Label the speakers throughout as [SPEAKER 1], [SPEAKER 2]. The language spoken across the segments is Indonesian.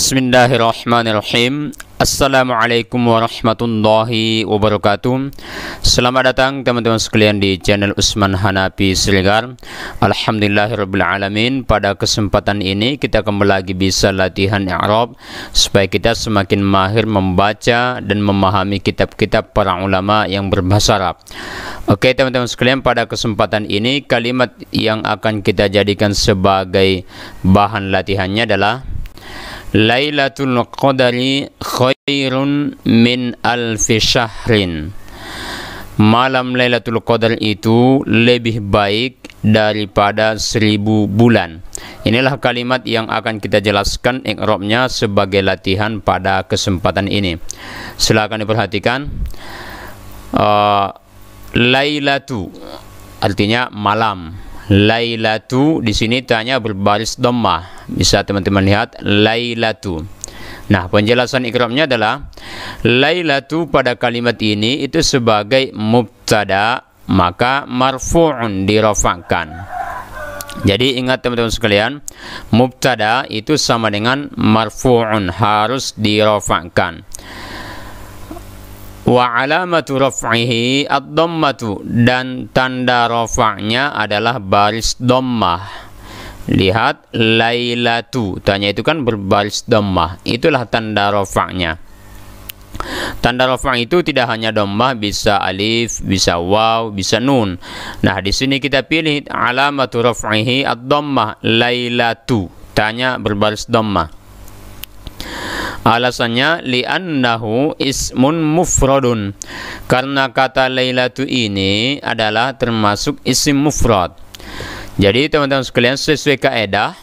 [SPEAKER 1] Bismillahirrahmanirrahim. Assalamualaikum warahmatullahi wabarakatuh. Selamat datang teman-teman sekalian di channel Usman Hanafi Siregar. Alhamdulillahirrabbilalamin. Pada kesempatan ini kita kembali lagi bisa latihan i'rab supaya kita semakin mahir membaca dan memahami kitab-kitab para ulama yang berbahasa Arab. Oke teman-teman sekalian, pada kesempatan ini kalimat yang akan kita jadikan sebagai bahan latihannya adalah Lailatul Qadari khairun min alfi syahrin. Malam Lailatul Qadar itu lebih baik daripada 1000 bulan. Inilah kalimat yang akan kita jelaskan i'rabnya sebagai latihan pada kesempatan ini. Silakan diperhatikan. Lailatu artinya malam. Lailatu di sini tanya berbaris dhammah. Bisa teman-teman lihat lailatu. Nah, penjelasan i'rabnya adalah lailatu pada kalimat ini itu sebagai mubtada, maka marfu'un dirafa'kan. Jadi ingat teman-teman sekalian, mubtada itu sama dengan marfu'un, harus dirafa'kan. Wa alamatu raf'ihi ad-dhammatu, dan tanda rafa'nya adalah baris dhammah. Lihat lailatu, tanya itu kan berbaris dhammah, itulah tanda rafa'nya. Tanda rafa' itu tidak hanya dhammah, bisa alif, bisa waw, bisa nun. Nah, di sini kita pilih alamatu raf'ihi ad-dhammah, lailatu, tanya berbaris dhammah. Alasannya li'annahu ismun mufradun, karena kata lailatu ini adalah termasuk isim mufrad. Jadi teman-teman sekalian, sesuai kaidah,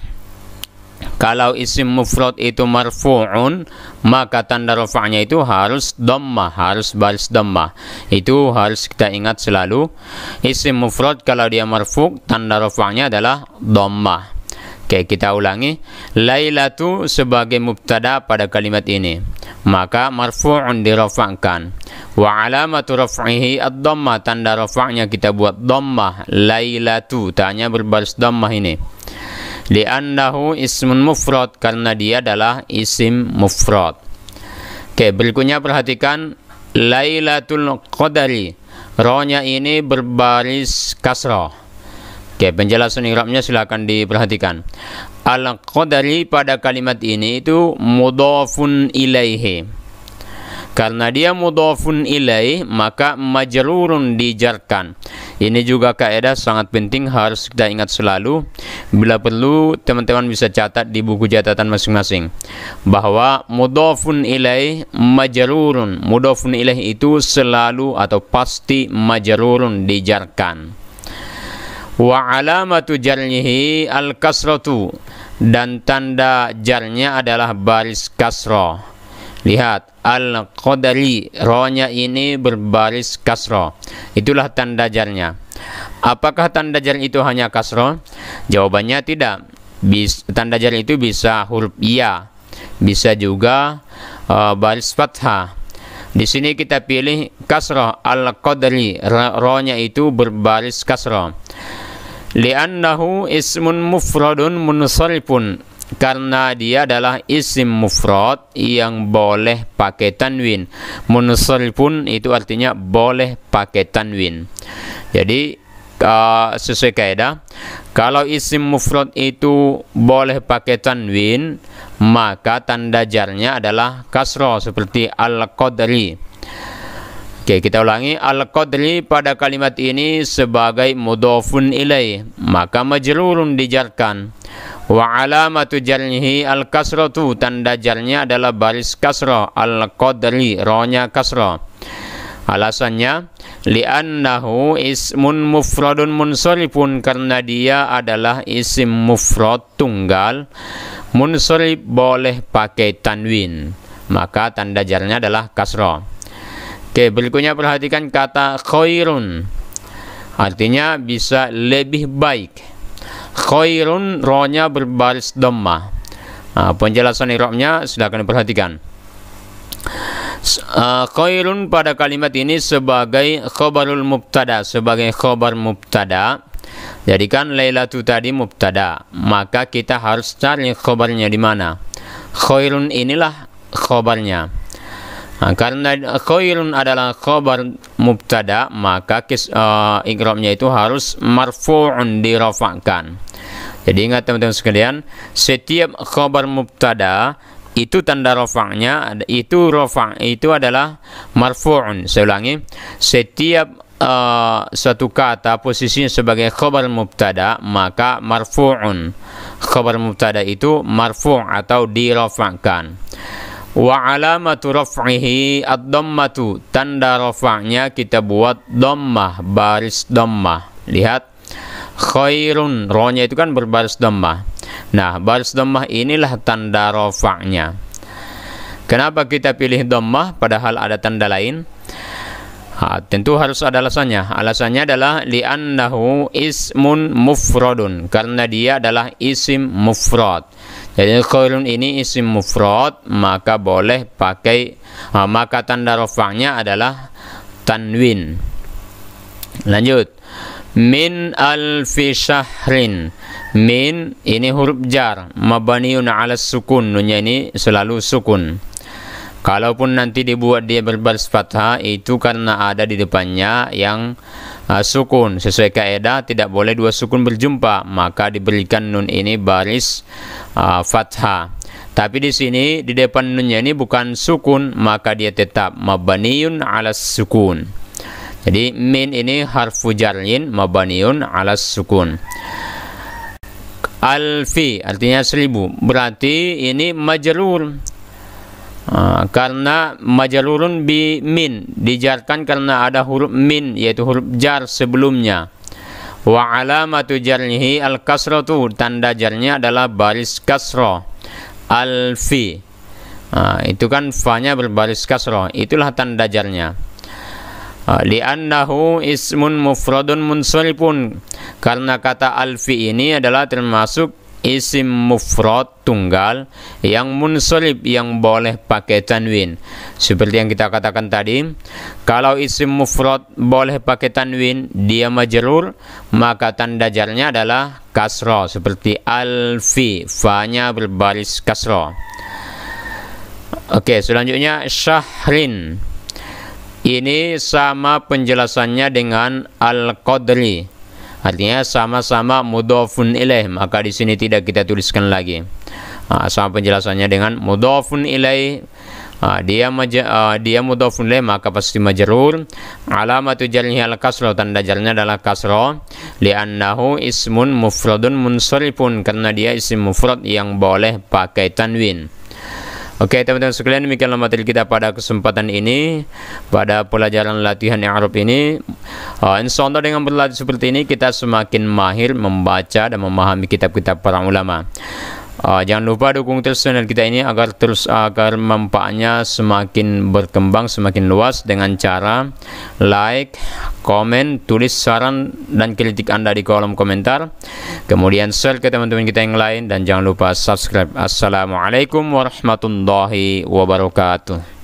[SPEAKER 1] kalau isim mufrad itu marfu'un, maka tanda rafa'nya itu harus dhammah, harus baris dhammah. Itu harus kita ingat selalu. Isim mufrad kalau dia marfu', tanda rafa'nya adalah dhammah. Oke, kita ulangi. Lailatu sebagai mubtada pada kalimat ini, maka marfu'un dirafa'kan. Wa alamatu raf'ihi ad-dhammah, tanda rafa'nya kita buat dhammah. Lailatu, tanya berbaris dhammah ini. Li'annahu ismun mufrad, karena dia adalah isim mufrad. Oke, berikutnya perhatikan Lailatul Qadari. Ra-nya ini berbaris kasrah. Oke, penjelasan i'rabnya silakan diperhatikan. Al-Qadari pada kalimat ini itu mudhafun ilaihi. Karena dia mudhafun ilaih, maka majrurun dijarkan. Ini juga kaidah sangat penting, harus kita ingat selalu. Bila perlu teman-teman bisa catat di buku catatan masing-masing bahwa mudhafun ilaih majrurun. Mudhafun ilaih itu selalu atau pasti majrurun dijarkan. Wa alamatu jarnihi al-kasratu, dan tanda jarnya adalah baris kasrah. Lihat, al-qadari, ra-nya ini berbaris kasrah. Itulah tanda jarnya. Apakah tanda jar itu hanya kasrah? Jawabannya tidak. Tanda jar itu bisa huruf ya, bisa juga baris fathah. Di sini kita pilih kasrah, al-qadari, ra-nya itu berbaris kasrah. Li'annahu ismun mufradun munsharifun, karena dia adalah isim mufrad yang boleh pakai tanwin. Munsharifun itu artinya boleh pakai tanwin. Jadi sesuai kaidah, kalau isim mufrad itu boleh pakai tanwin, maka tanda jarnya adalah kasrah seperti al-qadri. Oke, kita ulangi. Al-Qadri pada kalimat ini sebagai mudhafun ilaih, maka majrurun dijarkan. Wa alamatu jarnihi al-kasratu, tanda jarnya adalah baris kasrah. Al-Qadri, ra-nya kasrah. Alasannya li'annahu ismun mufradun munsharifun, karena dia adalah isim mufrad tunggal. Munsharif boleh pakai tanwin, maka tanda jarnya adalah kasrah. Oke, berikutnya perhatikan kata khairun. Artinya bisa lebih baik. Khairun, ra-nya berbaris dhammah. Nah, penjelasan i'rabnya silakan diperhatikan. Khairun pada kalimat ini sebagai khabarul mubtada, sebagai khabar mubtada. Jadi kan lailatu tadi mubtada, maka kita harus cari khabarnya di mana. Khairun inilah khobarnya. Nah, karena khairun adalah khobar mubtada, maka i'rabnya itu harus marfu'un, dirafa'kan. Jadi ingat teman-teman sekalian, setiap khobar mubtada itu tanda rafa'nya itu adalah marfu'un. Saya ulangi, setiap suatu kata posisinya sebagai khobar mubtada, maka marfu'un. Khobar mubtada itu marfu' atau dirafa'kan. Wa alamatu raf'ihi ad-dhammatu, tanda rafa'nya kita buat dhammah, baris dhammah. Lihat, khairun, ro-nya itu kan berbaris dhammah. Nah, baris dhammah inilah tanda rafa'nya. Kenapa kita pilih dhammah padahal ada tanda lain? Tentu harus ada alasannya. Alasannya adalah li'annahu ismun mufradun, karena dia adalah isim mufrad. Jadi khairun ini isim mufrad, maka boleh pakai maka tanda rafa'nya adalah tanwin. Lanjut. Min alfi syahrin. Min ini huruf jar, mabaniun ala sukun, nunnya ini selalu sukun. Kalaupun nanti dibuat dia berbaris fathah, itu karena ada di depannya yang sukun. Sesuai kaidah tidak boleh dua sukun berjumpa, maka diberikan nun ini baris fathah. Tapi di sini di depan nunnya ini bukan sukun, maka dia tetap mabaniun ala sukun. Jadi min ini harfu jarrin mabaniun ala sukun. Alfi artinya 1000, berarti ini majrur. Karena majrurun bi min, dijarkan karena ada huruf min, yaitu huruf jar sebelumnya. Wa alamatu jarnihi al kasratu, tanda jarnya adalah baris kasroh. Alfi, itu kan fa-nya berbaris kasroh, itulah tanda jarnya. Li'annahu ismun mufradun munsharifun, karena kata alfi ini adalah termasuk isim mufrad tunggal yang munsharif, yang boleh pakai tanwin. Seperti yang kita katakan tadi, kalau isim mufrad boleh pakai tanwin, dia majrur, maka tanda jarnya adalah kasroh, seperti alfi, fa-nya berbaris kasroh. Oke, selanjutnya syahrin. Ini sama penjelasannya dengan al-qadri. Artinya sama-sama mudhafun ilaih, maka di sini tidak kita tuliskan lagi. Sama penjelasannya dengan mudhafun ilaih. Dia mudhafun ilaih, maka pasti majrur. Alamatu jarrihi al-kasrah, tanda jarnya adalah kasrah. Li'annahu ismun mufradun munsharifun, karena dia isim mufrad yang boleh pakai tanwin. Oke teman-teman sekalian, demikianlah materi kita pada kesempatan ini, pada pelajaran latihan i'rab ini. Insyaallah dengan berlatih seperti ini kita semakin mahir membaca dan memahami kitab-kitab para ulama. Jangan lupa dukung terus channel kita ini agar manfaatnya semakin berkembang, semakin luas, dengan cara like, komen, tulis saran dan kritik Anda di kolom komentar, kemudian share ke teman-teman kita yang lain, dan jangan lupa subscribe. Assalamualaikum warahmatullahi wabarakatuh.